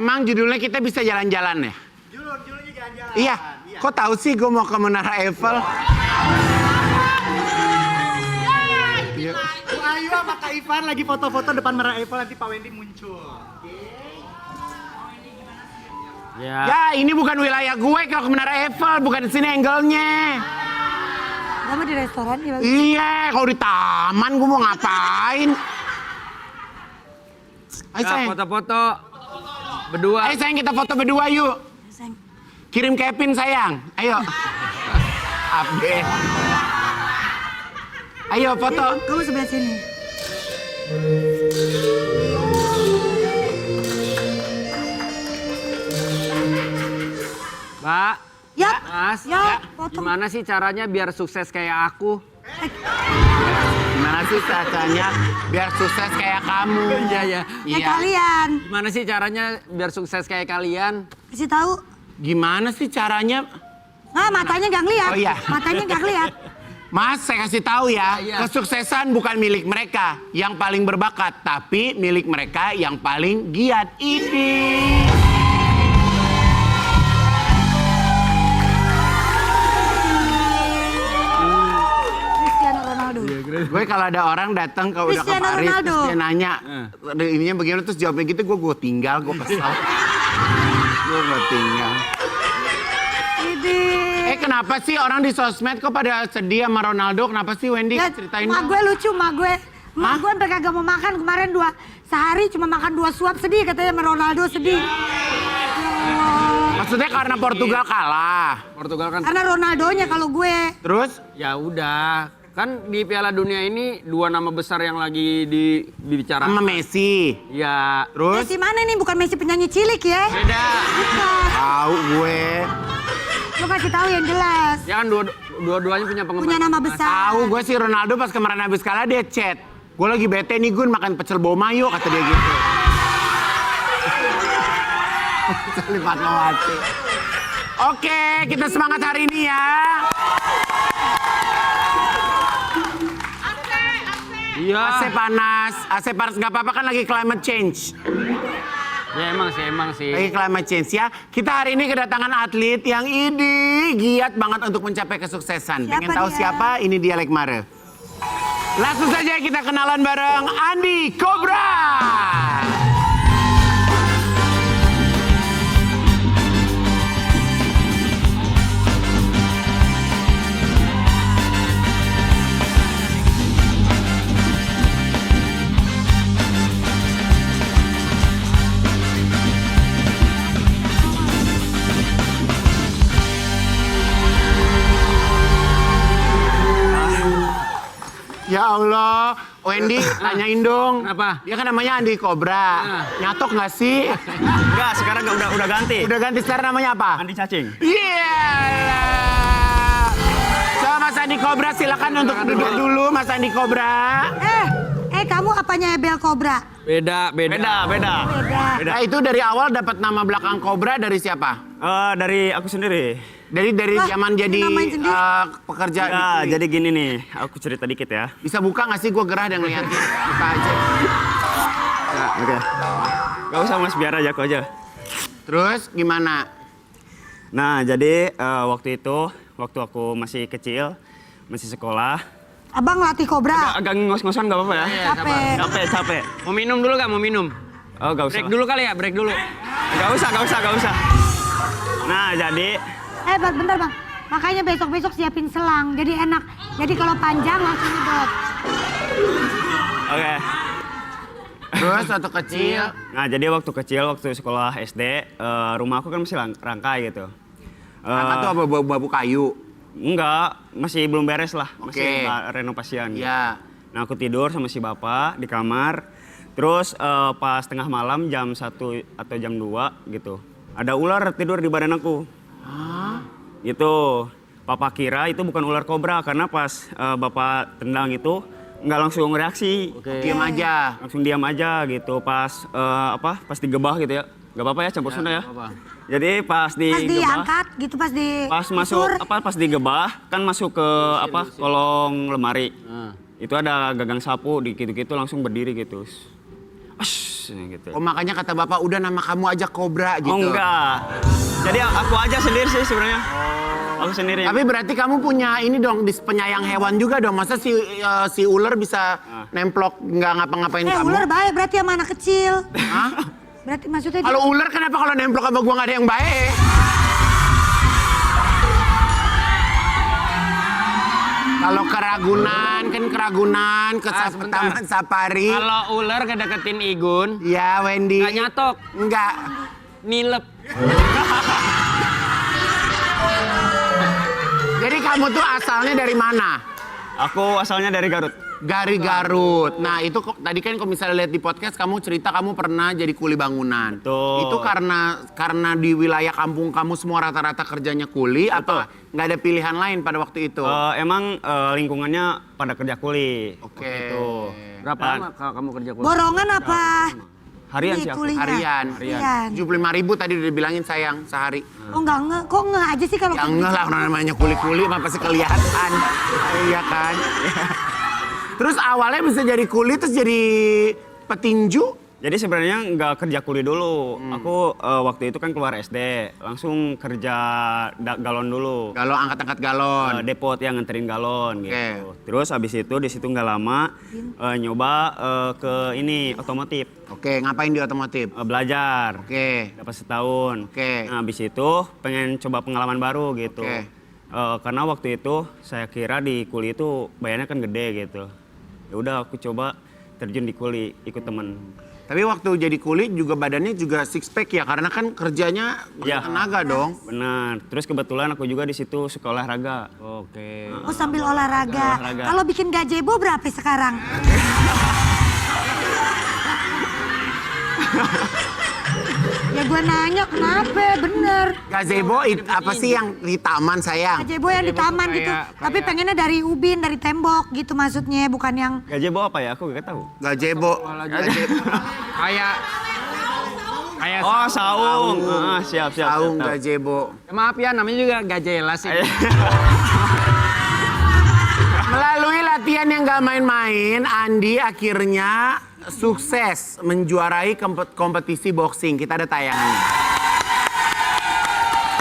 emang judulnya kita bisa jalan-jalan ya? Judulnya jalan-jalan. Iya. Kok tahu sih gue mau ke Menara Eiffel? Bu Ayu sama Kak Ivan lagi foto-foto depan Menara Eiffel, nanti Pak Wendy muncul. Ya, ini bukan wilayah gue kalau ke Menara Eiffel, bukan di sini angle-nya. Kamu di restoran ya? Iya, kalau di taman gue mau ngapain? Ayo sayang. Foto-foto berdua. Ayo sayang, kita foto berdua yuk. Sayang. Kirim Kevin sayang. Ayo. Update. Ayo foto. Kamu sebelah sini. Mbak. Ya. Mas. Ya. Foto. Gimana sih caranya biar sukses kayak aku? Gimana sih caranya biar sukses kayak kamu? Iya. Kayak kalian. Gimana sih caranya biar sukses kayak kalian? Kasih tahu. Gimana sih caranya? Nah, matanya nggak ngeliat. Oh, iya. Matanya nggak ngeliat. Mas, saya kasih tahu ya, Iya. kesuksesan bukan milik mereka yang paling berbakat, tapi milik mereka yang paling giat. Ini. Cristiano Ronaldo. Gue kalau ada orang datang ke udah ke Cristiano Paris, Ronaldo. terus dia nanya, ininya bagaimana, terus jawabnya gitu, gue tinggal, gue kesal. Gue tinggal. Ini. Kenapa sih orang di sosmed kok pada sedih sama Ronaldo? Kenapa sih Wendy Ya, ceritain? mak gue lucu, mak gue. Mak gue sampai kagak mau makan kemarin sehari cuma makan 2 suap, sedih katanya sama Ronaldo, sedih. Ya Allah. Maksudnya karena Portugal kalah. Portugal kan. Karena Ronaldonya kalau gue. Terus? Ya udah. Kan di Piala Dunia ini 2 nama besar yang lagi dibicarakan. Sama Messi. Ya. Terus? Messi mana nih? Bukan Messi penyanyi cilik ya? Beda. Bukan. Tahu gue. Lu kasih tahu yang jelas. Ya kan dua-duanya punya penggemar. Punya nama besar. Tahu gue sih Ronaldo pas kemarin habis kalah dia chat. Gue lagi bete nih Gun makan pecel boma yuk kata dia gitu. Pecel Fatmawati. Oke, kita semangat hari ini ya. Iya. AC panas nggak apa-apa kan lagi climate change. Ya emang sih. Lagi climate change ya. Kita hari ini kedatangan atlet yang giat banget untuk mencapai kesuksesan. Siapa Pengen tahu dia? siapa? Ini dia Lek Mare. Langsung saja kita kenalan bareng Andi Cobra. Ya Allah, Wendy tanyain dong. Kenapa? Dia kan namanya Andi Cobra. Nyatok nggak sih? Enggak, sekarang udah ganti. Udah ganti sekarang namanya apa? Andi Cacing. Iya. So, Mas Andi Cobra silakan untuk duduk dulu, Mas Andi Cobra. Kamu apanya Ebel Cobra? Beda. Beda. Nah, itu dari awal dapat nama belakang Cobra dari siapa? Dari aku sendiri. Dari Wah, zaman jadi namain sendiri. pekerja. Ya, di- jadi gini nih, aku cerita dikit ya. Bisa buka nggak sih? Gue gerah dan ngeliatin. Buka aja. Oke. Gak usah mas, biar aja aku aja. Terus gimana? Nah, jadi waktu itu, waktu aku masih kecil, masih sekolah. Abang latih Cobra. Agak ngos-ngosan gak apa-apa ya? Capek. Capek. Mau minum dulu gak? Mau minum? Oh, gak usah. Break dulu kali ya, break dulu. Gak usah. Nah, jadi Bentar bang. Makanya besok-besok siapin selang. Jadi enak. Jadi kalau panjang langsung nyedot. oke. Terus waktu kecil. Nah, jadi waktu kecil, waktu sekolah SD, rumah aku kan masih rangkai gitu. Apa tuh babu kayu? Enggak, masih belum beres lah. Oke. Masih renovasian. Gitu. Ya. Nah, aku tidur sama si bapak di kamar. Terus pas tengah malam jam 1 atau jam 2 gitu. Ada ular tidur di badan aku. Gitu. Papa kira itu bukan ular kobra karena pas bapak tendang itu nggak langsung reaksi. Diam aja. Langsung diam aja gitu. Pas pas digebah gitu ya. Gak apa-apa ya campur Sunda ya. Jadi pas Pas digebah. diangkat gitu, pas di... Pas masuk pas digebah kan masuk ke kolong lemari. Itu ada gagang sapu di gitu-gitu langsung berdiri gitu. gitu. Oh makanya kata bapak udah nama kamu aja Cobra gitu. Oh enggak. Jadi aku aja sendiri sih sebenarnya. Aku sendiri. Tapi berarti kamu punya ini dong, penyayang hewan juga dong. Masa si ular bisa nemplok nggak ngapa-ngapain kamu? Ular baik berarti sama anak kecil. Hah? Berarti maksudnya Kalau ular kenapa kalau nemplok sama gua nggak ada yang baik? Kalau Keragunan ke sebentar. Taman Safari. Kalau ular kedeketin Igun, Ya Wendy. nggak nyatok, Enggak. nilep. Jadi kamu tuh asalnya dari mana? Aku asalnya dari Garut. Dari Garut. Nah itu tadi kan kalau misalnya lihat di podcast kamu cerita kamu pernah jadi kuli bangunan. Betul. Itu karena di wilayah kampung kamu semua rata-rata kerjanya kuli atau nggak ada pilihan lain pada waktu itu? Emang lingkungannya pada kerja kuli. Oke. Gitu. Berapa Dan lama kamu kerja kuliah? borongan apa? Harian Ini sih aku. kulinya? Harian. Harian. 75.000 tadi udah dibilangin sayang sehari. Oh enggak kok enggak aja sih kalau Ya enggak lah orang namanya kuli-kuli mah pasti kelihatan. Iya kan? Terus awalnya bisa jadi kuli terus jadi petinju? Jadi sebenarnya nggak kerja kuli dulu. Aku waktu itu kan keluar SD, langsung kerja galon dulu. Kalau angkat-angkat galon. Depot yang nganterin galon gitu. Terus habis itu di situ nggak lama nyoba ke ini otomotif. Oke, ngapain di otomotif? Belajar. Oke. Dapat setahun. Oke. Nah, habis itu pengen coba pengalaman baru gitu. Oke. Karena waktu itu saya kira di kuli itu bayarnya kan gede gitu. Ya udah aku coba terjun di kuli, ikut temen. Tapi waktu jadi kuli juga badannya juga six pack ya karena kan kerjanya pakai Ya. tenaga dong. Benar. Terus kebetulan aku juga di situ suka olahraga. Oke. Oh sambil olahraga. Olahraga. Kalau bikin gazebo berapa sekarang? Ya gue nanya kenapa bener. Gazebo apa sih yang di taman sayang? Gazebo yang di taman kayak- gitu. Tapi pengennya dari ubin, dari tembok gitu maksudnya. Bukan yang Gazebo apa ya? Aku gak tahu. Gazebo. Kayak Oh, saung. Siap. Saung tahu. gazebo. maaf ya namanya juga gak jelas sih. Melalui latihan yang gak main-main, Andi akhirnya sukses menjuarai kompetisi boxing. Kita ada tayangannya.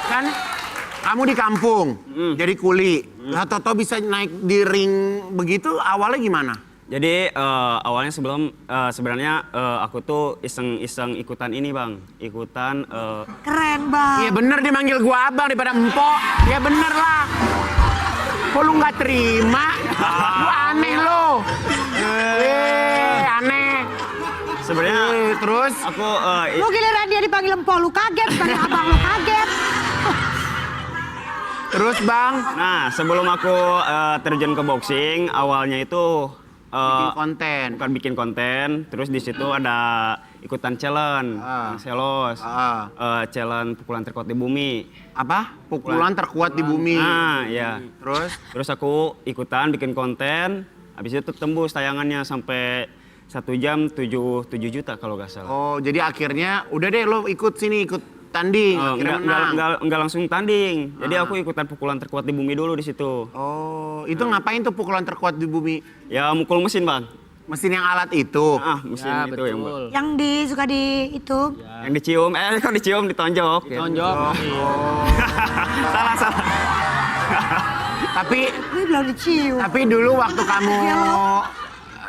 Kan kamu di kampung, jadi kuli. Lah Toto bisa naik di ring begitu, awalnya gimana? Jadi awalnya sebenarnya aku tuh iseng ikutan ini bang, ikutan keren bang. Iya bener dia manggil gua abang daripada empok. Ya bener lah. Kok lu nggak terima? Lu aneh lo. Aneh. sebenarnya Terus? aku Lu giliran dia dipanggil empok lu kaget, dipanggil abang lu kaget. Terus bang? nah sebelum aku terjun ke boxing awalnya itu Bikin konten. bukan bikin konten, terus di situ ada ikutan challenge, selos, challenge pukulan terkuat di bumi. Apa? Pukulan terkuat di bumi. Nah, ya. Terus? Aku ikutan bikin konten, habis itu tembus tayangannya sampai 1 jam 7 juta kalau nggak salah. Oh, jadi akhirnya udah deh lo ikut sini, ikut tanding. Akhirnya menang. Enggak langsung tanding. Jadi aku ikutan pukulan terkuat di bumi dulu di situ. Oh, itu ngapain tuh pukulan terkuat di bumi? Ya mukul mesin, Bang. Mesin yang alat itu. Mesin Ya, itu yang betul. Yang suka di itu. yang dicium. Kok dicium ditonjok. Ya. Tonjok. salah. Tapi Gue belum dicium. dulu waktu kamu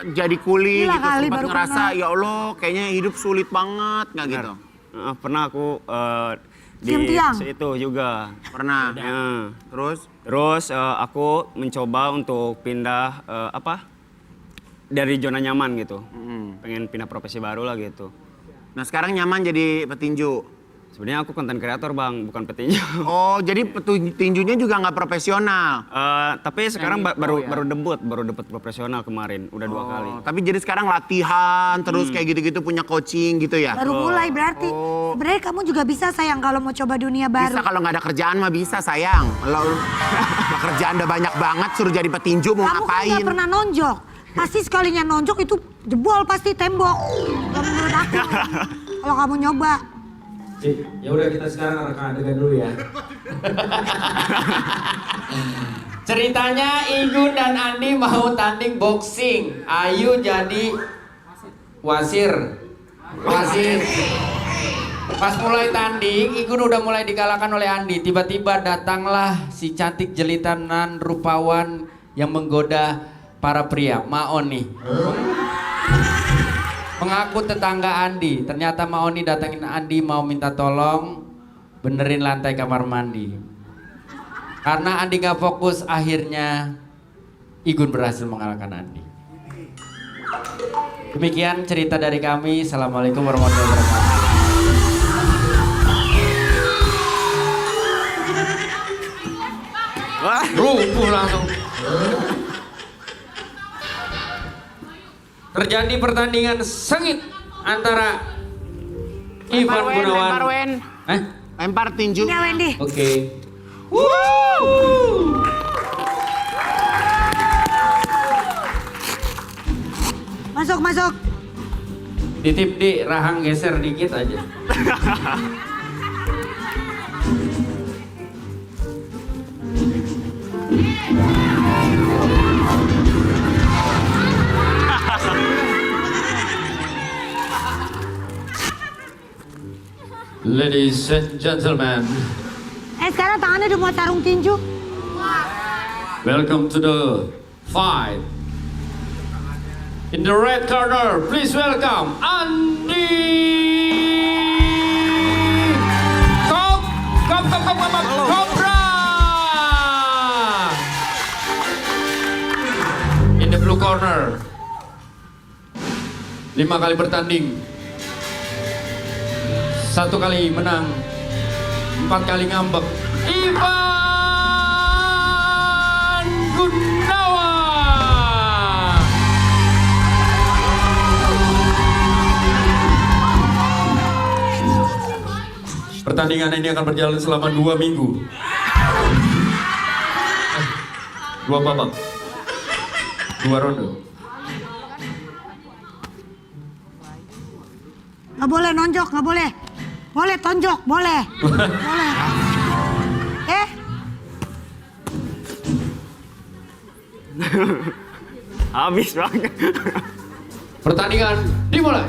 jadi kuli Gila gitu kali, sempat baru ngerasa kenal. ya Allah kayaknya hidup sulit banget nggak gitu? Pernah aku di Cium tiang? itu juga. Pernah. Ya. Terus? Aku mencoba untuk pindah dari zona nyaman gitu. Pengen pindah profesi baru lah gitu. Nah sekarang nyaman jadi petinju. Sebenarnya aku konten kreator bang, bukan petinju. Oh jadi petinjunya juga nggak profesional. Tapi sekarang baru debut profesional kemarin, udah 2 kali. Tapi jadi sekarang latihan terus kayak gitu-gitu punya coaching gitu ya? Baru mulai berarti. Sebenarnya kamu juga bisa sayang kalau mau coba dunia baru. Bisa kalau nggak ada kerjaan mah bisa sayang. Kalau kerjaan udah banyak banget suruh jadi petinju mau Kamu kan ngapain? nggak pernah nonjok. Pasti sekalinya nonjok itu jebol pasti tembok. Kalau menurut aku. Kalau kamu nyoba. Ya udah kita sekarang rekam adegan dulu ya. Ceritanya Igun dan Andi mau tanding boxing. Ayu jadi wasir, Wasit. Pas mulai tanding, Igun udah mulai dikalahkan oleh Andi. Tiba-tiba datanglah si cantik jelitanan rupawan yang menggoda para pria, Maon nih. Mengaku tetangga Andi. Ternyata Maon nih datangin Andi mau minta tolong benerin lantai kamar mandi. Karena Andi gak fokus, akhirnya Igun berhasil mengalahkan Andi. Demikian cerita dari kami. Assalamualaikum warahmatullahi wabarakatuh. Wah, Rubuh langsung. Terjadi pertandingan sengit antara Ivan Gunawan. Lempar Wen. Lempar tinju. Ini Wendy. Oke. Masuk. Titip di rahang geser dikit aja. Ladies and gentlemen, Sekarang tangannya udah mau sarung tinju. welcome to the fight. In the red corner, please welcome Andi Cobra. In the blue corner, 5 kali bertanding, 1 kali menang, 4 kali ngambek, Ivan Gunawan. Pertandingan ini akan berjalan selama 2 minggu. 2 babak, 2 ronde. Nggak boleh nonjok, nggak boleh. Boleh tonjok, boleh. Boleh. habis banget. Pertandingan dimulai.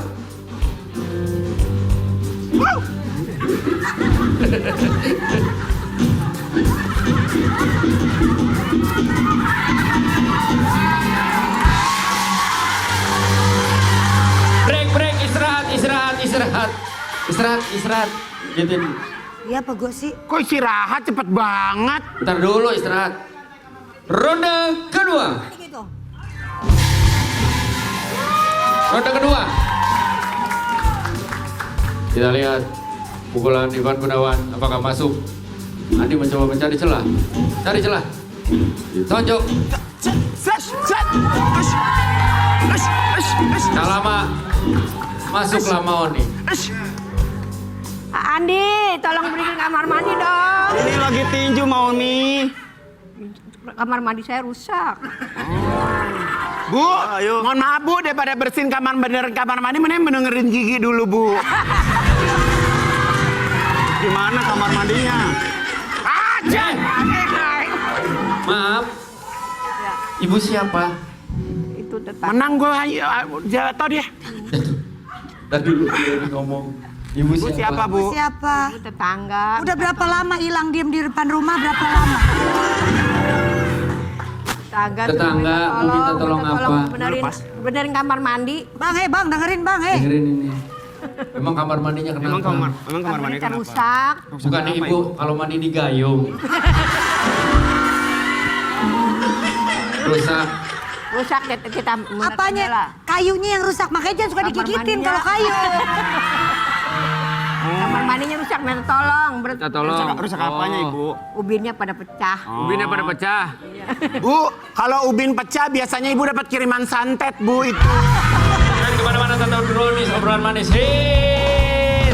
Break, istirahat. Gitu. Iya apa gue sih? Kok istirahat cepet banget? Ntar dulu istirahat. Ronde kedua. Gitu. Ronde kedua. Kita lihat pukulan Ivan Gunawan apakah masuk. Andi mencoba mencari celah. Cari celah. Tonjok. Tak lama masuklah Maoni. Andi, tolong berikan kamar mandi dong. Ini lagi tinju mau nih. Kamar mandi saya rusak. Bu, Ayo. mohon maaf Bu, daripada bersihin kamar mandi, mending mendengerin Gigi dulu Bu. Gimana kamar mandinya? Aja. Maaf. Ibu siapa? Itu tetap. Menang gue, jatuh dia. Tadi dulu dia ngomong. Ibu Bu siapa Bu? Siapa? Itu tetangga. Udah berapa lama hilang diem di depan rumah? Berapa lama? Tetangga, Bu minta tolong apa? Benerin kamar mandi. Bang, dengerin Bang, Dengerin ini. Emang kamar mandinya kenapa? Emang kamar Kamarnya mandi kan kenapa? rusak. Bukan ibu kalau mandi di gayung. Rusak. Rusak kita Apanya? Kayunya yang rusak, makanya jangan suka Kamar digigitin mandinya. kalau kayu. Kamar mandinya rusak, minta tolong. Kita tolong. Rusak apanya Ibu? Ubinnya pada pecah. Ubinnya pada pecah. Bu, kalau ubin pecah biasanya Ibu dapat kiriman santet Bu itu. Dan kemana-mana tetap dulu nih obrolan manis. Hit.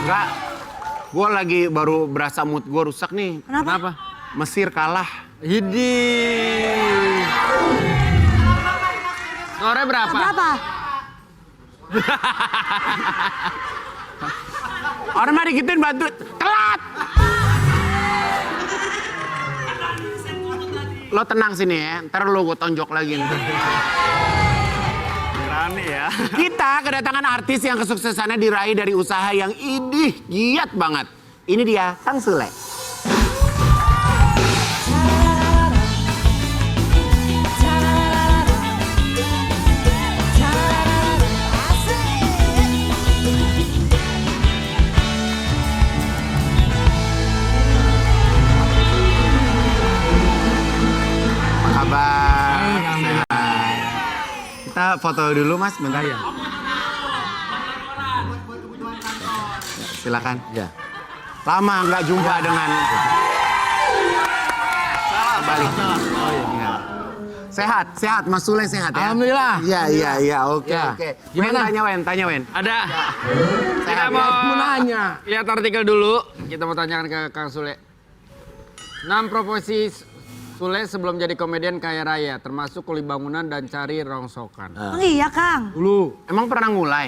Enggak, gue lagi baru berasa mood gue rusak nih. Kenapa? Mesir kalah. Hidi. Sore berapa? Berapa? Orang mah digituin bantu telat. Lo tenang sini ya, ntar lo gue tonjok lagi nih. Berani ya. Kita kedatangan artis yang kesuksesannya diraih dari usaha yang idih, giat banget. Ini dia, Kang Sule. Apa kabar? Sehat. Kita foto dulu Mas, bentar ya. Silakan. Ya. Lama nggak jumpa dengan. Balik. Oh iya. Sehat, sehat. Mas Sule sehat ya? Alhamdulillah. Iya, oke, Ya. oke. Gimana? Tanya Wen. Ada. Sehat. Kita mau nanya. lihat artikel dulu. Kita mau tanyakan ke Kang Sule. 6 profesi Sule sebelum jadi komedian kaya raya, termasuk kuli bangunan dan cari rongsokan. Emang iya Kang? Dulu. Emang pernah ngulai?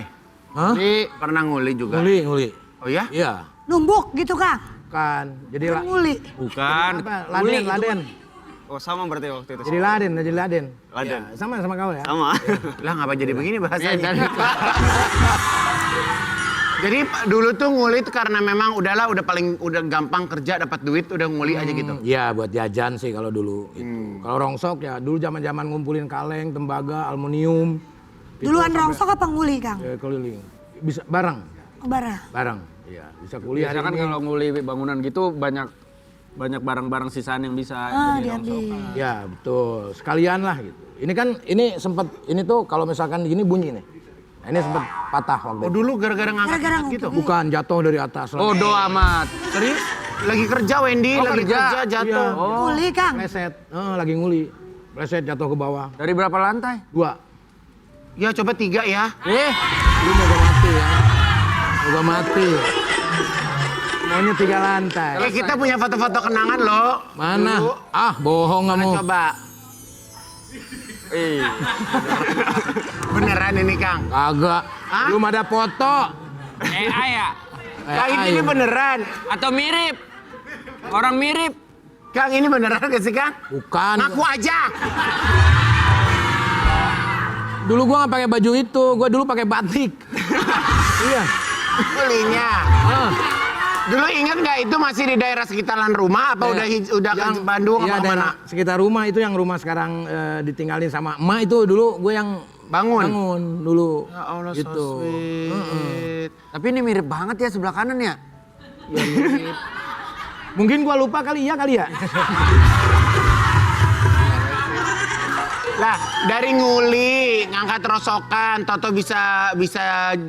Hah? Jadi Pernah nguli juga? Nguli. Oh ya? Iya. Numbuk gitu Kang? Kan. Jadi Nguli. Bukan. apa? Uli, itu Laden. Oh sama berarti waktu itu. Jadi Laden. Laden. Ya, sama kau ya. Sama. Lah ngapa jadi begini bahasanya? dan Jadi dulu tuh nguli itu karena memang udah gampang kerja dapat duit udah nguli aja gitu. Iya buat jajan sih kalau dulu. Itu. Kalau rongsok ya dulu zaman ngumpulin kaleng, tembaga, aluminium. Duluan rongsok apa nguli Kang? Keliling. Bisa barang. Barang. Iya, bisa kuliah. biasa kan hari ini. kalau nguli bangunan gitu banyak barang-barang sisaan yang bisa jadi Diambil. Ya betul, sekalian lah gitu. Ini sempat ini tuh kalau misalkan gini bunyi nih. Nah, ini sempat patah waktu Oh itu. dulu gara-gara ngangkat Gara-gara gitu. Bukan jatuh dari atas. Bodoh amat. Serius? Lagi kerja Wendy, Oh, lagi kerja. kerja jatuh. Iya. Nguli Kang? Pleset, lagi nguli. Pleset jatuh ke bawah. Dari berapa lantai? 2. Ya coba 3 ya. Lu mau gak mati ya? Mau gak mati. Maunya 3 lantai. Kita punya foto-foto kenangan loh. Mana? Dulu. Bohong Mana kamu. coba. Beneran ini Kang? Kagak. Hah? Belum ada foto. AI ya? Kang ini beneran. Atau mirip? Orang mirip? Kang ini beneran gak sih Kang? Bukan. Ngaku aja. Dulu gua nggak pakai baju itu. Gua dulu pakai batik. Iya. Belinya. Ah. Dulu inget nggak itu masih di daerah sekitaran rumah apa udah ke Bandung Iya, apa mana? daerah sekitar rumah itu yang rumah sekarang ditinggalin sama emak itu dulu gue yang Bangun dulu. Ya Allah, gitu. so sweet. Tapi ini mirip banget ya sebelah kanan ya? Mungkin gua lupa kali ya. Lah, dari nguli, ngangkat rosokan, Toto bisa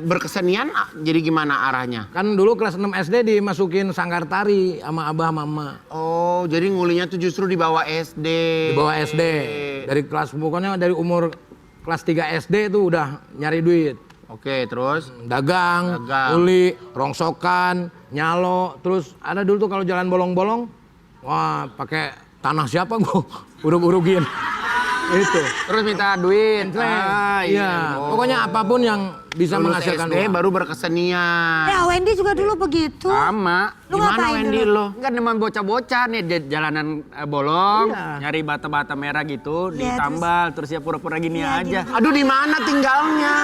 berkesenian, jadi gimana arahnya? Kan dulu kelas 6 SD dimasukin sanggar tari sama abah mama. Oh, jadi ngulinya tuh justru di bawah SD. Di bawah SD. Dari kelas pokoknya dari umur kelas 3 SD tuh udah nyari duit. Oke, terus? Dagang, nguli, rongsokan, nyalo, terus ada dulu tuh kalau jalan bolong-bolong, wah pakai tanah siapa gua urug-urugin. Itu. Terus minta duit. Iya. Pokoknya apapun yang bisa Lulus menghasilkan SD uang. baru berkesenian. Ya Wendy juga dulu begitu. Sama. Lu Gimana ngapain Wendy dulu? lo? Kan memang bocah-bocah nih di jalanan bolong, Iya. nyari bata-bata merah gitu, Iya, ditambal, terus ya pura-pura gini Iya, aja. Aduh, di mana tinggalnya?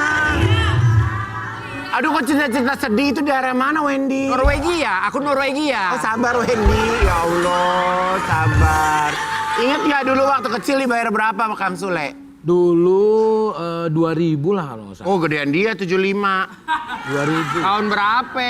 Aduh, kok cerita-cerita sedih itu di area mana, Wendy? Norwegia, aku Norwegia. Oh, sabar Wendy, ya Allah, sabar. Ingat nggak dulu waktu kecil dibayar berapa sama Kang Sule? Dulu 2000 lah kalau nggak salah. Oh, gedean dia 75. 2000. Tahun berapa?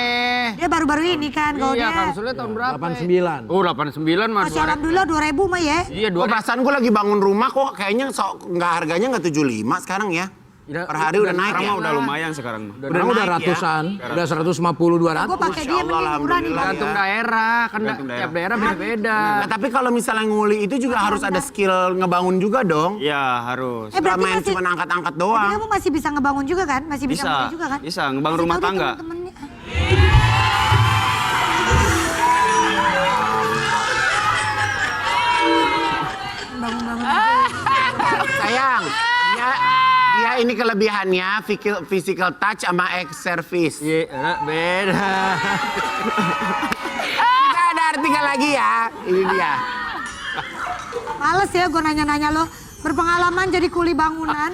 Dia baru-baru ini kan kalau Iya, dia. Kang Sule tahun berapa? 89. Oh, 89 mah. Masih alhamdulillah 2000 mah ya. Iya, Oh, perasaan gue lagi bangun rumah kok kayaknya nggak harganya nggak 75 sekarang ya. Per hari udah naik Sekarang ya. mah udah lumayan sekarang mah. Sekarang udah naik ya. ratusan, udah 150, 200. Gue pakai dia Allah, mending murah nih. alhamdulillah. Tergantung daerah, kan Tergantung daerah. tiap daerah beda-beda. Nah, tapi kalau misalnya nguli itu juga harus ada skill ngebangun juga dong. Iya harus. Eh, Gak berarti main masih- cuma angkat-angkat Tapi doang. kamu masih bisa ngebangun juga kan? Masih bisa Bisa, nguli juga kan? bisa, ngebangun Kasih rumah tahu deh tangga. temen-temennya. Bangun-bangun. Sayang, dia dia ini kelebihannya physical touch sama ex service. Iya, beda. Kita ada artikel lagi ya. Ini dia. Males ya gue nanya-nanya lo. Berpengalaman jadi kuli bangunan.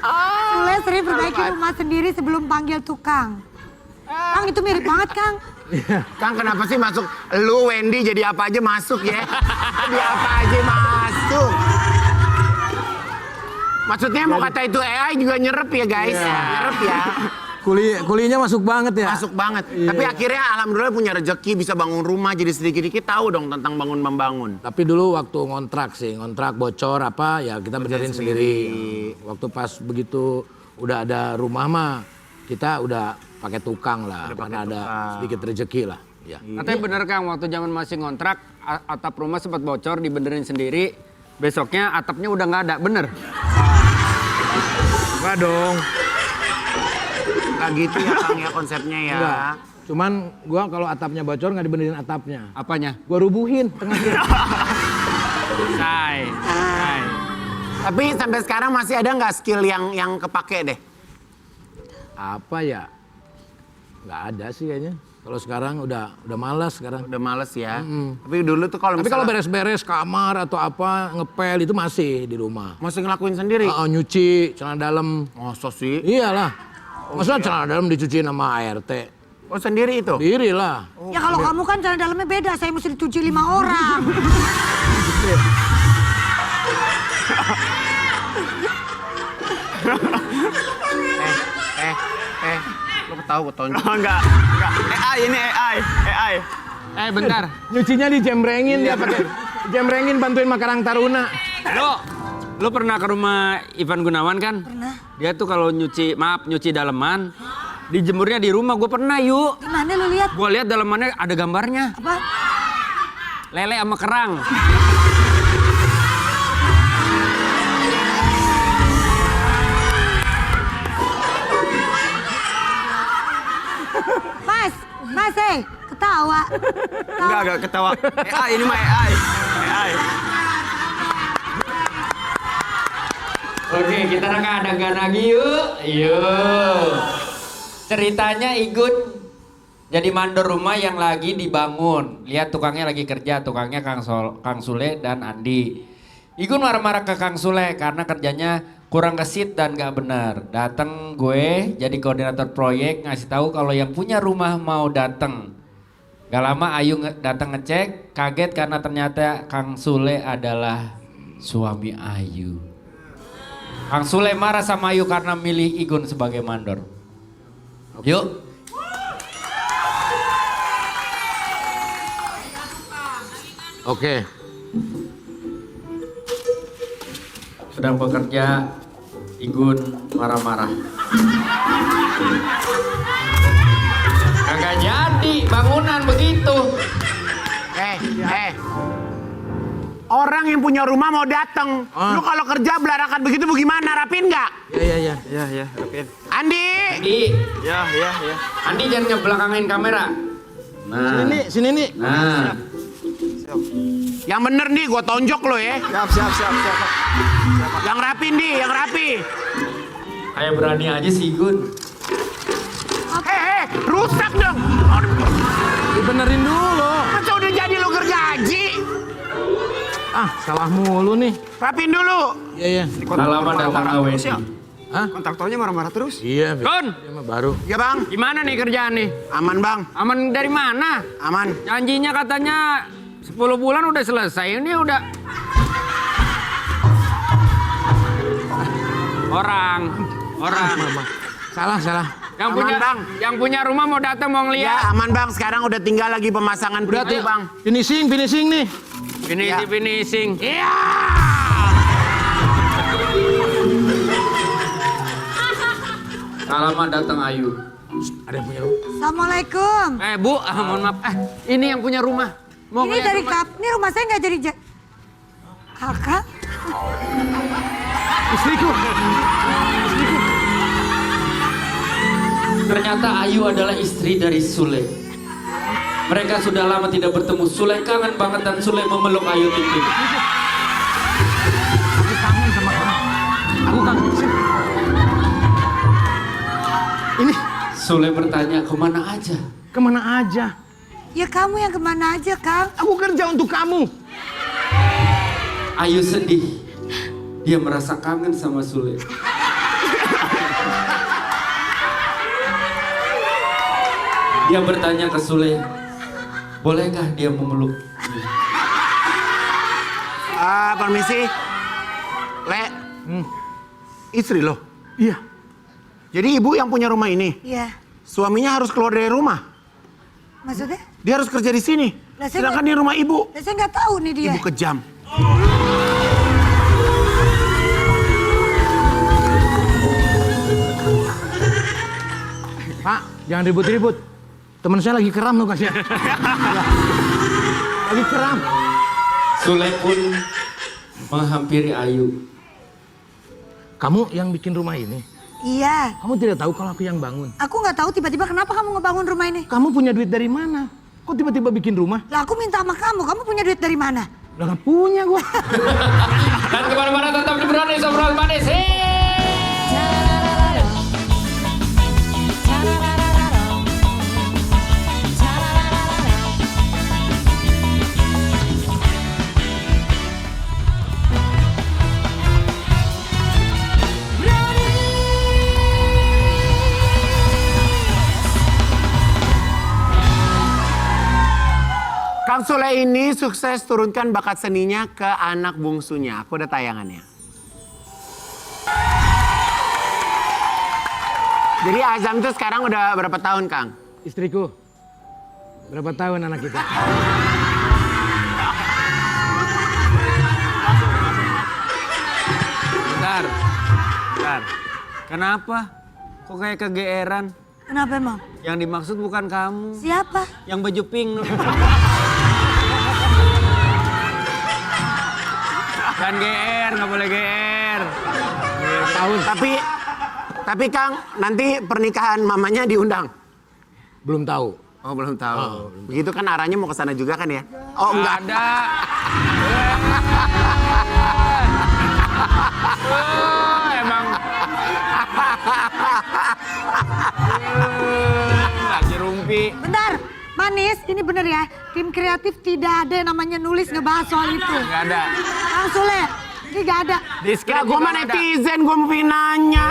Sule sering perbaiki rumah sendiri sebelum panggil tukang. Kang itu mirip banget Kang. Kang kenapa sih masuk lu Wendy jadi apa aja masuk ya? Jadi apa aja masuk. Maksudnya mau kata itu AI juga nyerep ya guys. Nyerep ya. Kulinya masuk banget ya. Masuk banget. Tapi akhirnya alhamdulillah punya rezeki bisa bangun rumah jadi sedikit-sedikit tahu dong tentang bangun membangun. Tapi dulu waktu ngontrak bocor apa ya kita benerin sendiri. Waktu pas begitu udah ada rumah mah kita udah pakai tukang lah karena ada sedikit rezeki lah. Ya. Katanya bener Kang, waktu zaman masih ngontrak, atap rumah sempat bocor, dibenerin sendiri. Besoknya atapnya udah nggak ada, bener? Enggak dong. Gak gitu ya Kang ya konsepnya ya. Enggak. Cuman gua kalau atapnya bocor nggak dibenerin atapnya. Apanya? Gua rubuhin tengahnya. Say. Tapi sampai sekarang masih ada nggak skill yang kepake deh? Apa ya? Nggak ada sih kayaknya. Kalau sekarang udah malas sekarang. Udah males ya. Tapi dulu tuh kalau Tapi kalau misalnya beres-beres kamar atau apa ngepel itu masih di rumah. masih ngelakuin sendiri. Nyuci celana dalam. Masa sih? Iyalah. Maksudnya celana dalam dicuci sama ART. Oh sendiri itu? Diri lah. Ya kalau kamu kan celana dalamnya beda, saya mesti dicuci 5 orang. Lo ketahu ketonjok. Enggak. AI ini AI. Bentar. Nyucinya dijembrengin dia pakai jembrengin bantuin Makarang Taruna. Lo pernah ke rumah Ivan Gunawan kan? Pernah. Dia tuh kalau nyuci daleman, dijemurnya di rumah. Gue pernah yuk. Gimana lu lihat? Gue lihat dalemannya ada gambarnya. Apa? Lele sama kerang. Mas, ketawa. Enggak ketawa. AI ini mah AI. Oke, kita reka adegan lagi yuk. Ceritanya Igun jadi mandor rumah yang lagi dibangun. Lihat tukangnya lagi kerja, tukangnya Kang Sule dan Andi. Igun marah-marah ke Kang Sule karena kerjanya kurang kesit dan gak benar. Datang gue jadi koordinator proyek ngasih tahu kalau yang punya rumah mau datang. Gak lama Ayu datang ngecek, kaget karena ternyata Kang Sule adalah suami Ayu. Kang Sule marah sama Ayu karena milih Igun sebagai mandor. Yuk. Oke. Sedang bekerja, Igun marah-marah. Kagak jadi bangunan begitu. Orang yang punya rumah mau datang. Lu kalau kerja belarakan begitu bagaimana? Rapin nggak? Iya. Ya, Rapin. Andi. Ya. Andi jangan ngebelakangin kamera. Nah. Sini nih. Nah. Yang bener nih, gue tonjok lo ya. Siap. Yang rapi nih, yang rapi. Kayak berani aja sih Igun. Rusak dong. Dibenerin dulu. Masa udah jadi lo gergaji? Salah mulu nih. Rapin dulu. Iya. Halaman datang Awen. Hah? Kontraktornya marah-marah terus. Iya. Gun, Dia mah baru. Ya bang, gimana nih kerjaan nih? aman bang, Aman dari mana? aman. Janjinya katanya 10 bulan udah selesai, ini udah... Orang. Salah. Aman, Bang. Yang punya rumah mau datang mau Ya ngeliat. aman bang, sekarang udah tinggal lagi pemasangan Udah pintu bang. finishing nih. Finishing. Iya. Halaman datang Ayu. Ada yang punya rumah? Assalamualaikum. Bu, mohon maaf. Ini yang punya rumah. Mau Ini ngeliat dari rumah. ini rumah saya nggak jadi kakak. Istriku. Ternyata Ayu adalah istri dari Sule. Mereka sudah lama tidak bertemu. Sule kangen banget dan Sule memeluk Ayu Ting. Aku kangen sama kamu. Ini Sule bertanya, kemana aja? kemana aja? Ya kamu yang kemana aja, Kang? Aku kerja untuk kamu. Ayu sedih. Dia merasa kangen sama Sule. Dia bertanya ke Sule, bolehkah dia memeluk? Permisi. Le. Istri lo? Iya. Jadi ibu yang punya rumah ini? Iya. Suaminya harus keluar dari rumah? Maksudnya? Dia harus kerja di sini? Lah, saya Sedangkan di rumah ibu? Lah, saya nggak tahu nih dia. Ibu kejam. Pak, jangan ribut-ribut. Teman saya lagi keram loh kasihan. Lagi keram. Sule pun menghampiri Ayu. Kamu yang bikin rumah ini? Iya. Kamu tidak tahu kalau aku yang bangun? Aku nggak tahu tiba-tiba kenapa kamu ngebangun rumah ini. Kamu punya duit dari mana? Kok tiba-tiba bikin rumah? Lah aku minta sama kamu punya duit dari mana? Lah gak punya gua. Dan kemana-mana tetap di Brownies Obrolan Manis. Kang Sule ini sukses turunkan bakat seninya ke anak bungsunya. Aku ada tayangannya. Jadi Azam tuh sekarang udah berapa tahun, Kang? Istriku, berapa tahun anak kita? Bentar. Kenapa? Kok kayak kegeeran? Kenapa emang? Yang dimaksud bukan kamu. Siapa? Yang baju pink. Kan GR, nggak boleh GR. Tahun. Tapi Kang, nanti pernikahan mamanya diundang? Belum tahu. Oh, belum tahu. Begitu kan arahnya mau ke sana juga kan ya? Oh, enggak. Ada. Emang. Lagi rumpi. Bentar, Manis, ini bener ya. Tim kreatif tidak ada yang namanya nulis ngebahas soal itu. Nggak ada. Kang Sule, ini gak ada. Di Ya, gue mah netizen, gue mau nanya.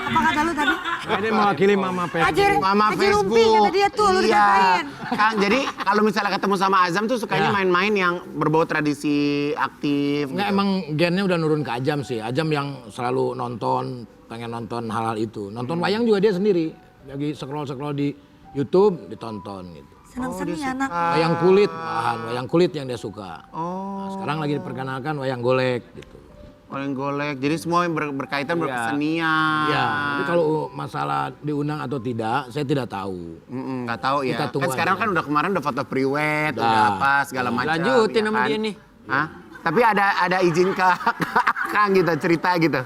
Apa kata lu tadi? Ini mewakili Mama Pep. Mama Haji Facebook. Rumpi kata dia tuh, lu diapain? Kang, jadi kalau misalnya ketemu sama Azam tuh sukanya main-main yang berbau tradisi aktif. Enggak, gitu. emang gennya udah nurun ke Ajam sih. Ajam yang selalu nonton, pengen nonton hal-hal itu. Nonton wayang juga dia sendiri. Lagi scroll-scroll di YouTube, ditonton gitu. Senang seni anak. Wayang kulit, malahan wayang kulit yang dia suka. Nah, sekarang lagi diperkenalkan wayang golek gitu. Wayang golek. Jadi semua yang berkaitan berkesenian. Ya, tapi kalau masalah diundang atau tidak, saya tidak tahu. Nggak tahu ya. Kita tunggu Kan sekarang aja. kan udah kemarin udah foto pre-wed, Udah. udah apa segala macam. Lanjutin ya sama kan? dia nih. Hah? Tapi ada izin ke Kang gitu, cerita gitu.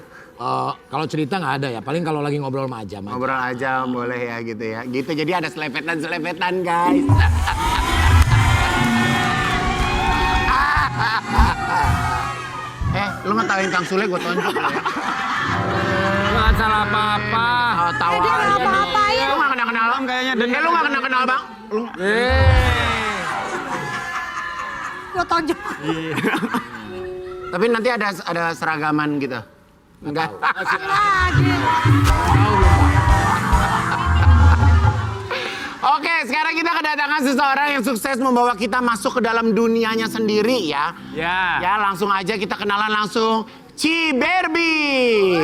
Kalau cerita nggak ada ya, paling kalau lagi ngobrol sama Ajam aja. Ngobrol aja boleh ya gitu ya. Gitu jadi ada selepetan-selepetan guys. Lu ngetawain Kang Sule gue tonjok lu ya. Nggak salah apa-apa. Tawa Dia nggak aja nih. apa-apain. Lu nggak kenal Kayaknya lu nggak kenal Bang. Lu Gua tonjok. tapi nanti ada seragaman gitu. Enggak. Lagi. Oke, sekarang kita kedatangan seseorang yang sukses membawa kita masuk ke dalam dunianya sendiri ya. Ya. Ya, langsung aja kita kenalan langsung. Ciberbi.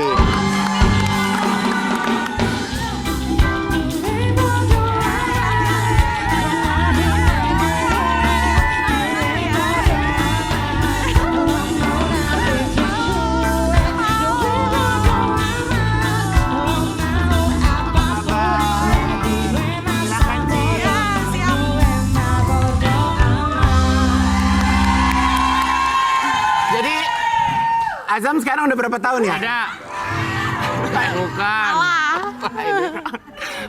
Jadi Azam sekarang udah berapa tahun ya? Ada. Bukan.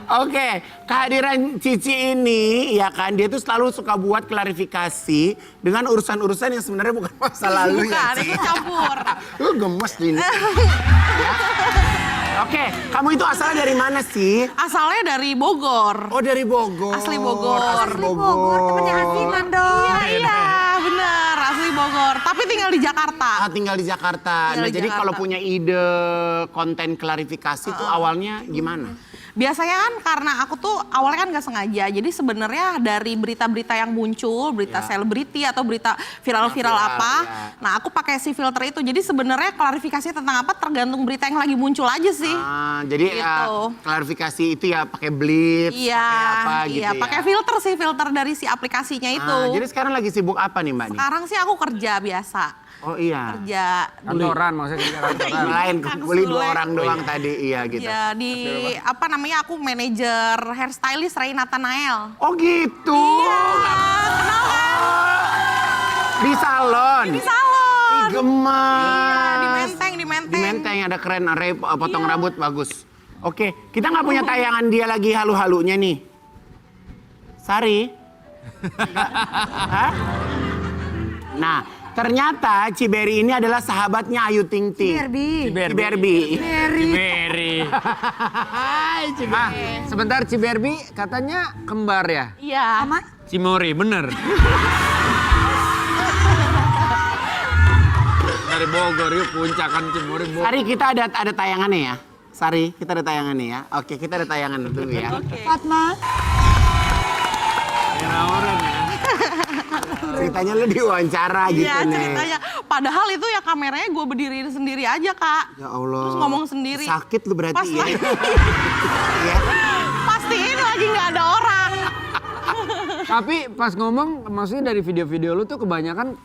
Oke, kehadiran Cici ini ya kan dia tuh selalu suka buat klarifikasi dengan urusan-urusan yang sebenarnya bukan masa lalu ya. Cici. campur. Lu gemes ini. Oke, kamu itu asalnya dari mana sih? Asalnya dari Bogor. Oh, dari Bogor. Asli Bogor. Asli Asli Bogor, temennya Asiman dong. Iya, bener. Asli Bogor. Tapi tinggal di Jakarta. Ah, tinggal di Jakarta. Tinggal Nah, di jadi Jakarta. kalau punya ide konten klarifikasi itu awalnya gimana? Biasanya kan karena aku tuh awalnya kan nggak sengaja. Jadi sebenarnya dari berita-berita yang muncul, berita selebriti atau berita viral-viral apa. Nah, aku pakai si filter itu. Jadi sebenarnya klarifikasi tentang apa tergantung berita yang lagi muncul aja sih. Ah, jadi Gitu. klarifikasi itu ya pakai blitz, Iya, pakai apa gitu iya, ya. pakai filter sih, filter dari si aplikasinya itu. Ah, jadi sekarang lagi sibuk apa nih Mbak nih? Sekarang sih aku kerja biasa. Oh iya. Kerja Kantoran maksudnya kerja kantoran. Lain Kang beli 2 Sule. orang doang tadi, iya gitu. ya di apa namanya aku manajer hairstylist Ray Nathanael. Oh gitu. Kenal kan? Di salon. Di salon. Ih, gemas. Iya, di Menteng, di Menteng. Di Menteng ada keren, Ray potong rambut bagus. Oke, kita nggak punya tayangan dia lagi halu-halunya nih. Sari? Nggak? Hah? Nah, ternyata Ciberi ini adalah sahabatnya Ayu Ting Ting. Ciberbi. Ciberbi. Ah, sebentar Ciberbi katanya kembar ya? Iya. Sama Cimori, bener. Dari Bogor, yuk puncakan Cimori. Sari, kita ada tayangannya ya. Sari, kita ada tayangannya ya. Oke, kita ada tayangan dulu ya. Fatma. Orang ya. Ceritanya lu diwawancara gitu Iya, nih. ceritanya. Padahal itu ya kameranya gue berdiriin sendiri aja, Kak. Ya Allah. Terus ngomong sendiri. Sakit lu berarti Pas ya. lagi- Ya. Pastiin lagi nggak ada orang. Tapi pas ngomong, maksudnya dari video-video lu tuh kebanyakan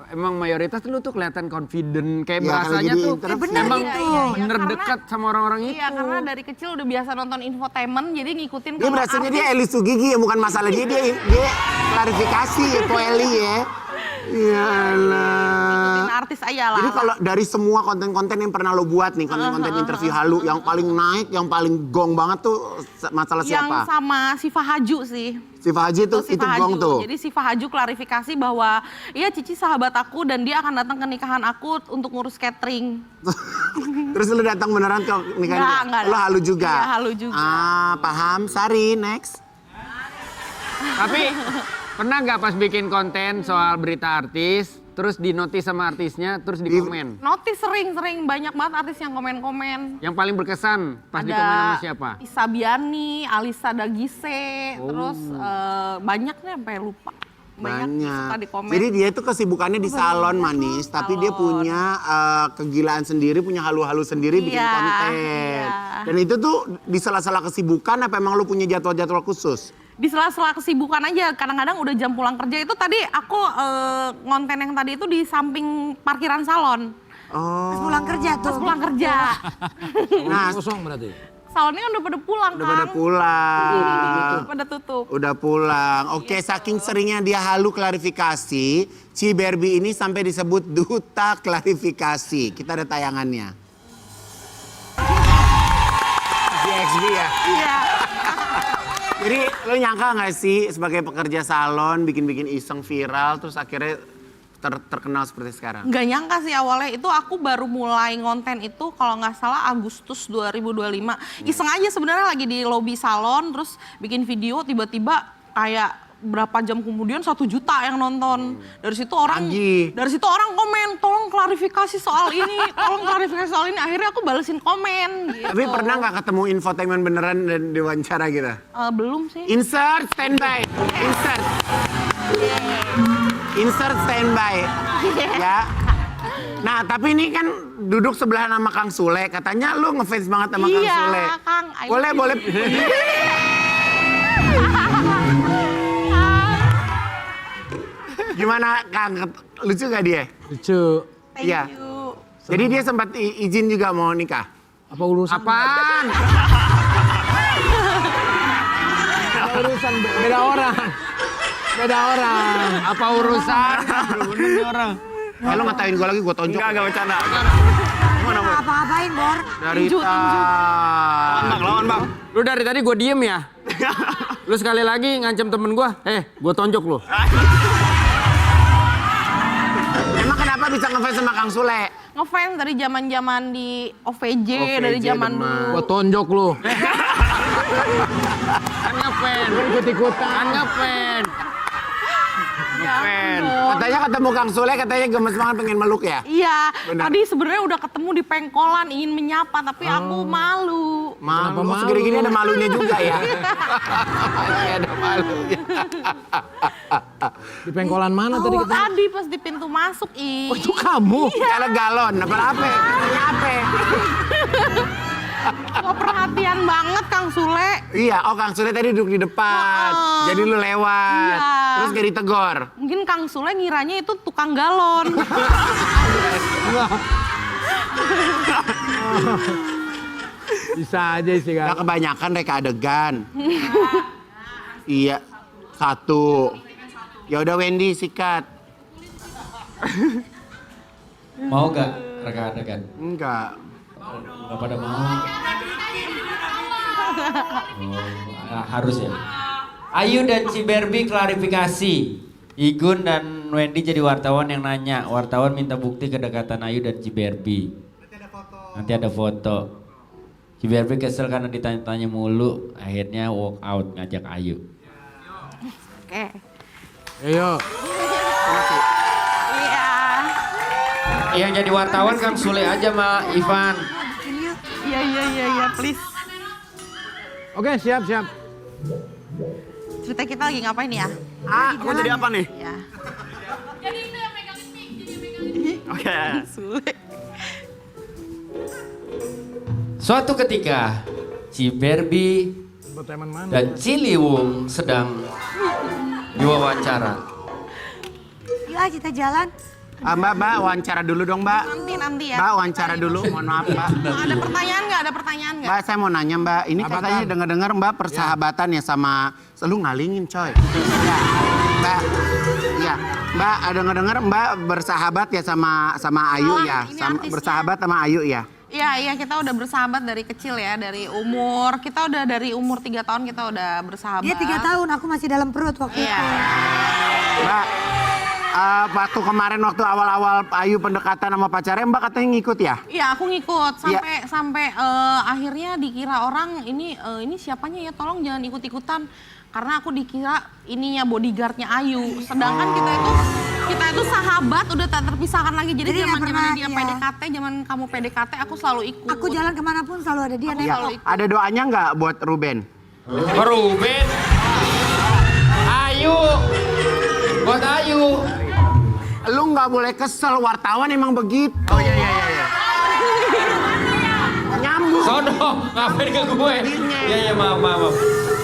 emang mayoritas lu tuh kelihatan confident, kayak Ya, bahasanya kalau jadi tuh interview. emang Iya, bener karena- dekat sama orang-orang itu. Iya, karena dari kecil udah biasa nonton infotainment, jadi ngikutin Dia kalau berasanya dia artis- Eli Sugigi ya, bukan masalah dia klarifikasi ya, Po Eli ya. Iyalah. ngikutin artis aja lah. Jadi kalau dari semua konten-konten yang pernah lo buat nih, konten-konten interview halu, yang paling naik, yang paling gong banget tuh masalah yang siapa? sama Siva Haju sih. Siva Haji itu Siva gong Haju. tuh. Jadi Siva Haju klarifikasi bahwa iya Cici sahabat aku dan dia akan datang ke nikahan aku untuk ngurus catering. Terus lu datang beneran ke nikahan? Enggak. Lo halu juga? Iya, halu juga. Ah, paham. Sari, next. Tapi pernah nggak pas bikin konten soal berita artis, terus dinotis sama artisnya, terus di komen? Notis sering banyak banget artis yang komen-komen. Yang paling berkesan pas di komen sama siapa? Isa Biani, Alisa Dagise, terus banyak nih sampai lupa. Banyak suka di komen. Jadi dia tuh kesibukannya di salon manis, tapi dia punya kegilaan sendiri, punya halu-halu sendiri bikin Iya, konten. iya. Dan itu tuh di sela-sela kesibukan apa emang lu punya jadwal-jadwal khusus? Di sela-sela kesibukan aja, kadang-kadang udah jam pulang kerja itu tadi aku ngonten yang tadi itu di samping parkiran salon. Pas pulang kerja tuh. Pas pulang kerja. Nah, Kosong berarti. Salonnya udah pada pulang udah kan. pada pulang. Pada tutup. Udah pulang. Oke, saking seringnya dia halu klarifikasi, Ciberbi ini sampai disebut duta klarifikasi. Kita ada tayangannya. GXB ya? Iya. Jadi lo nyangka gak sih sebagai pekerja salon bikin-bikin iseng viral terus akhirnya terkenal seperti sekarang? Nggak nyangka sih awalnya itu aku baru mulai ngonten itu kalau nggak salah Agustus 2025. Iseng aja sebenarnya lagi di lobi salon terus bikin video tiba-tiba kayak berapa jam kemudian 1 juta yang nonton. Dari situ orang komen, tolong klarifikasi soal ini, tolong klarifikasi soal ini. Akhirnya aku balesin komen gitu. Tapi pernah gak ketemu infotainment beneran dan diwawancara gitu? Belum sih. Insert standby. Insert standby. Ya. Nah, tapi ini kan duduk sebelah nama Kang Sule. Katanya lu ngefans banget sama Kang Iya, Sule. Kang. Boleh. Gimana Kang? Lucu gak dia? Lucu. Thank Iya. you. Jadi dia sempat izin juga mau nikah? Apa urusan? Apaan? Apa urusan? Beda orang. Apa urusan? Bener nih orang. Lo ngatain gue lagi, gue tonjok. Enggak bercanda. Apa-apain, Bor. Dari Lawan bang. Lu dari tadi gue diem ya? Lu sekali lagi ngancam temen gue, gue tonjok lu. Emang kenapa bisa ngefans sama Kang Sule? ngefans dari zaman-zaman di OVJ, dari OVJ zaman Demak. dulu. Gua tonjok lu. Kan ngefans. Ikut-ikutan. Kan ngefans. Fan. Katanya ketemu Kang Sule, katanya gemes banget pengen meluk ya? Iya, Benar. tadi sebenarnya udah ketemu di pengkolan ingin menyapa tapi aku malu. Malu, malu? segini-gini ada malunya juga ya? Masih ada malunya. Di pengkolan mana tadi kita? Tadi pas di pintu masuk, Oh, itu kamu? Kayak galon, apa? Kok perhatian banget Kang Sule. Iya, oh Kang Sule tadi duduk di depan. Jadi lu lewat. Iya. Terus gak ditegor. Mungkin Kang Sule ngiranya itu tukang galon. Bisa aja sih Gak kan. kebanyakan reka adegan. Iya, 1. Ya udah Wendy sikat. Mau gak rekan adegan? Enggak. Gak pada mau. Harus ya. Ayu dan Ciberbi klarifikasi. Igun dan Wendy jadi wartawan yang nanya. Wartawan minta bukti kedekatan Ayu dan Ciberbi. Nanti ada foto. Ciberbi kesel karena ditanya-tanya mulu. Akhirnya walk out ngajak Ayu. Oke. Ayo. Iya. Yang jadi wartawan Kang Sule aja sama Ivan. Iya, please. Oke, siap. Cerita kita lagi ngapain ya? Mau jadi apa nih? Ya. Oke. Sule. Suatu ketika, Ciberbi Teman mana? dan Ciliwung sedang diwawancara. Yuk kita jalan. Mbak, wawancara dulu dong Mbak. Nanti ya. Mbak, wawancara dulu, mohon maaf Mbak. Ada pertanyaan nggak? Ada pertanyaan nggak? Mbak, saya mau nanya Mbak, ini Apa, katanya Kang? dengar-dengar Mbak persahabatan ya sama, selalu ngalingin coy. Ya, Mbak, ya, Mbak, dengar-dengar Mbak bersahabat ya sama Ayu Salah, ya, ini sama, artisnya. bersahabat sama Ayu ya. Iya, kita udah bersahabat dari kecil ya, dari umur. Kita udah dari umur 3 tahun kita udah bersahabat. Dia 3 tahun, aku masih dalam perut waktu Iya. itu. Mbak, waktu kemarin waktu awal-awal Ayu pendekatan sama pacarnya Mbak katanya ngikut ya? Iya, aku ngikut Iya. sampai akhirnya dikira orang ini siapanya ya, tolong jangan ikut-ikutan karena aku dikira ininya bodyguardnya Ayu. Sedangkan kita itu sahabat udah tak terpisahkan lagi. Jadi Jadi nggak zaman-zaman pernah, dia iya. PDKT, zaman kamu PDKT aku selalu ikut. Aku jalan kemanapun selalu ada dia. Aku Nek. selalu ikut. Ada doanya nggak buat Ruben? Ruben, Ayu, buat Ayu. Lu nggak boleh kesel, wartawan emang begitu. Oh iya. Nyambung. Sono, ngapain ke gue? Iya, maaf.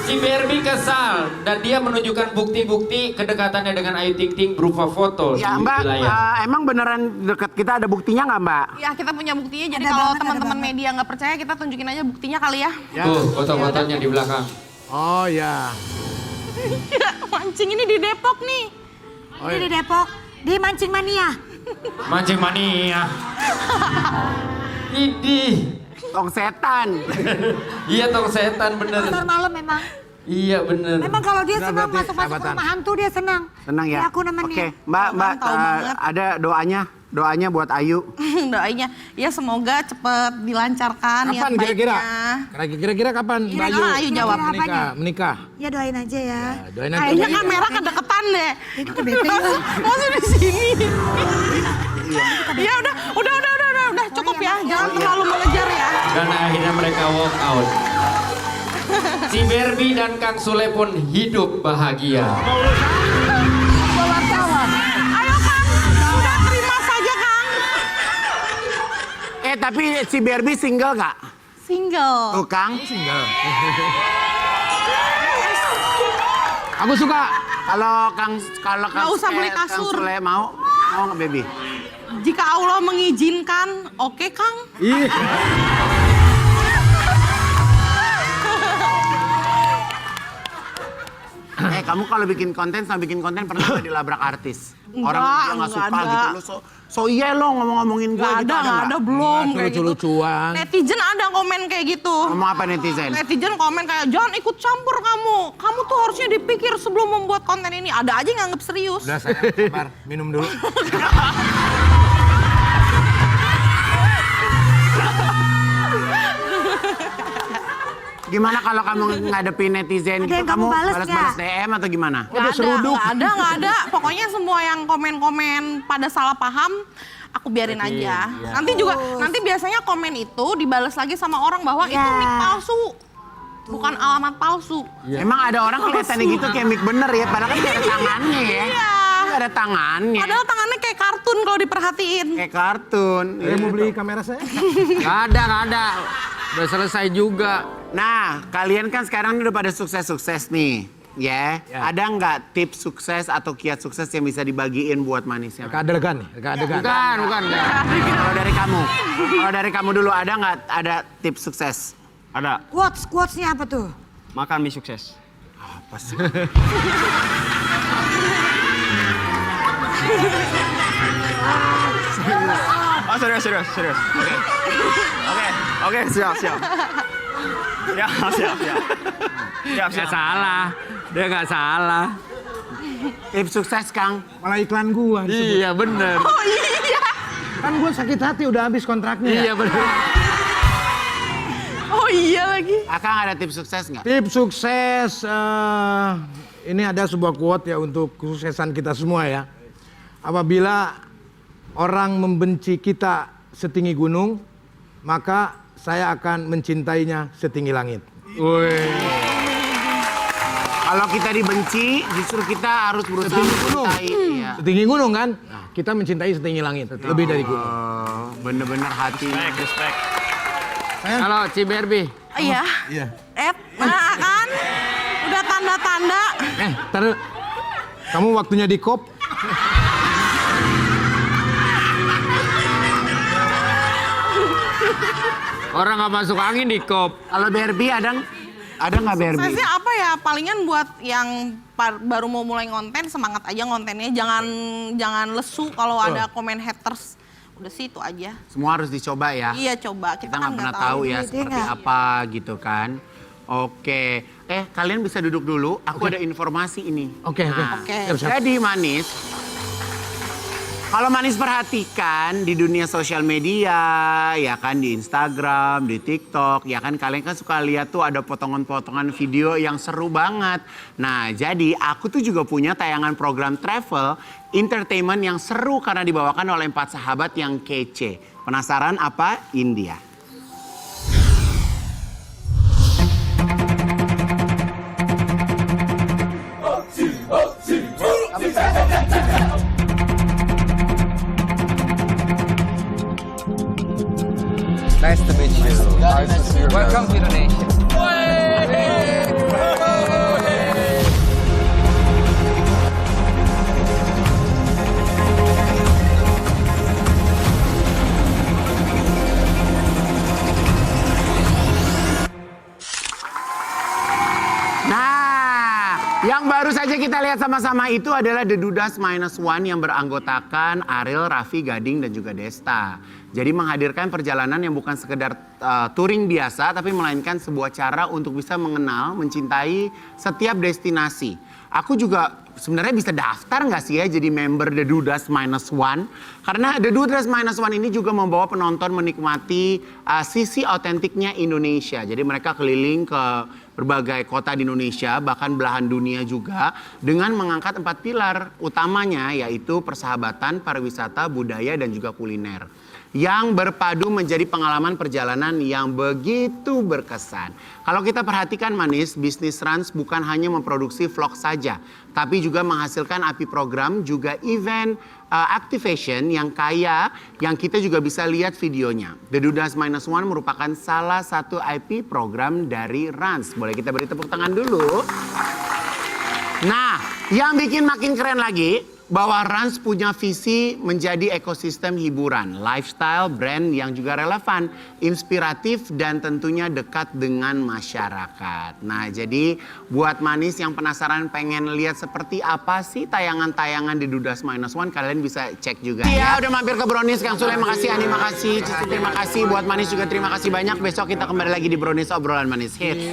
Ciberbi kesal dan dia menunjukkan bukti-bukti kedekatannya dengan Ayu Ting Ting berupa foto Ya di Mbak, wilayah. emang beneran deket kita ada buktinya nggak Mbak? Ya kita punya buktinya. Jadi Ada kalau banget, ada teman-teman banget. media nggak percaya kita tunjukin aja buktinya kali ya. Tuh, foto-fotonya di belakang. Oh ya. Mancing ini di Depok nih. Ini di Depok, di Mancing Mania. Mancing mania. Idih. Tong setan. Iya tong setan bener. Pasar malam memang. Iya bener. Memang kalau dia Nah, senang berarti masuk-masuk ke sahabatan. rumah hantu dia senang. Senang ya? Aku nemenin. Oke, Mbak, Tahu banget. ada doanya buat Ayu. Doanya ya semoga cepet dilancarkan niat Kapan kira-kira? baiknya. Kira-kira kapan Mbak Ayu? Ayu jawab. Kira-kira Menikah. Ya doain aja ya. Doain aja. Kayaknya kamera kedeketan deh. Itu ke BP ya. Masih di sini. Ya udah cukup ya. Jangan terlalu mengejar ya. Dan akhirnya mereka walk out. Ciberbi dan Kang Sule pun hidup bahagia. Ayo Kang, sudah terima saja Kang. Tapi si Barbie single nggak? Single. Tuh Kang. Aku suka. Kalau Kang Nggak usah beli Kang kasur. Sule mau nggak baby? Jika Allah mengizinkan, oke Kang. Ih. Kamu kalau bikin konten sama bikin konten pernah nggak dilabrak artis? Enggak, Orang dia nggak suka enggak ada. gitu, lu so iya lo ngomongin gue Gak gitu, ada belum Nggak, kayak gitu. lucu-lucuan. Netizen ada komen kayak gitu. Ngomong apa netizen? Netizen komen kayak jangan ikut campur kamu. Kamu tuh harusnya dipikir sebelum membuat konten ini. Ada aja yang nganggep serius. Udah sayang, sabar. Minum dulu. Gimana kalau kamu ngadepin netizen Ada gitu, yang kamu bales balas-balas nggak? DM atau gimana? Nggak ada. Pokoknya semua yang komen-komen pada salah paham, aku biarin aja. Nanti biasanya komen itu dibales lagi sama orang bahwa itu mic palsu, bukan alamat palsu. Emang ada orang kelihatannya gitu kayak mic bener ya, padahal kan nggak ada tangannya ya. Iya. Nggak ada tangannya. Padahal tangannya kayak kartun kalau diperhatiin. Kayak kartun. Mau beli kamera saya? Nggak ada. Udah selesai juga. Nah, kalian kan sekarang udah pada sukses-sukses nih. Ya, ada nggak tips sukses atau kiat sukses yang bisa dibagiin buat manisnya? Reka adegan nih, reka adegan. Bukan. Kalau dari kamu dulu ada nggak ada tips sukses? Ada, Quotes-nya apa tuh? makan mie sukses. Apa sih? Oh serius. Oke, siap. Nggak salah, dia nggak salah. Tips sukses, Kang. Malah iklan gua disebut. Iya bener. Oh iya. Kan gua sakit hati udah habis kontraknya. Iya bener. Oh iya lagi. Akang ada tips sukses nggak? Tips sukses, ini ada sebuah quote ya untuk kesuksesan kita semua ya. Apabila orang membenci kita setinggi gunung, maka saya akan mencintainya setinggi langit. Kalau kita dibenci, justru kita harus berusaha mencintai. Iya. Setinggi gunung kan? Nah, kita mencintai setinggi langit, lebih dari gunung. Oh, bener-bener hati. Respect. Halo Ciberbi. Iya. Iya. Nah kan, udah tanda-tanda. Taruh. Kamu waktunya di kop. Orang nggak masuk angin di kop. Kalau Barbie ada nggak Barbie? Suksesnya apa ya? Palingan buat yang baru mau mulai konten, semangat aja kontennya. Jangan lesu kalau ada komen haters. Udah sih itu aja. Semua harus dicoba ya. Iya coba, kita Kita kan nggak pernah nggak tahu ya Iya, seperti nggak? apa gitu kan. Oke. Kalian bisa duduk dulu. Aku ada informasi ini. Oke. Oke. Jadi Manis, kalau Manis perhatikan di dunia sosial media, ya kan di Instagram, di TikTok, ya kan kalian kan suka lihat tuh ada potongan-potongan video yang seru banget. Nah, jadi aku tuh juga punya tayangan program travel, entertainment yang seru karena dibawakan oleh 4 sahabat yang kece. Penasaran apa? India. Nice to meet you. Welcome to Indonesia. Nah, yang baru saja kita lihat sama-sama itu adalah The Dudas -1 yang beranggotakan Ariel, Raffi, Gading, dan juga Desta. Jadi menghadirkan perjalanan yang bukan sekedar touring biasa, tapi melainkan sebuah cara untuk bisa mengenal, mencintai setiap destinasi. Aku juga sebenarnya bisa daftar nggak sih ya jadi member The Dudas -1? Karena The Dudas -1 ini juga membawa penonton menikmati sisi autentiknya Indonesia. Jadi mereka keliling ke berbagai kota di Indonesia, bahkan belahan dunia juga, dengan mengangkat 4 pilar utamanya, yaitu persahabatan, pariwisata, budaya, dan juga kuliner. Yang berpadu menjadi pengalaman perjalanan yang begitu berkesan. Kalau kita perhatikan Manis, bisnis Rans bukan hanya memproduksi vlog saja, tapi juga menghasilkan API program, juga event activation yang kaya, yang kita juga bisa lihat videonya. The Dudas -1 merupakan salah satu IP program dari Rans. Boleh kita beri tepuk tangan dulu. Nah, yang bikin makin keren lagi, bahwa Rans punya visi menjadi ekosistem hiburan, lifestyle, brand yang juga relevan, inspiratif, dan tentunya dekat dengan masyarakat. Nah, jadi buat Manis yang penasaran pengen lihat seperti apa sih tayangan-tayangan di Dudas -1, kalian bisa cek juga. Iya, udah mampir ke Brownies, Kang Sule, makasih, Ani, makasih, Cici, terima kasih. Buat Manis juga terima kasih banyak. Besok kita kembali lagi di Brownies, obrolan manis hits.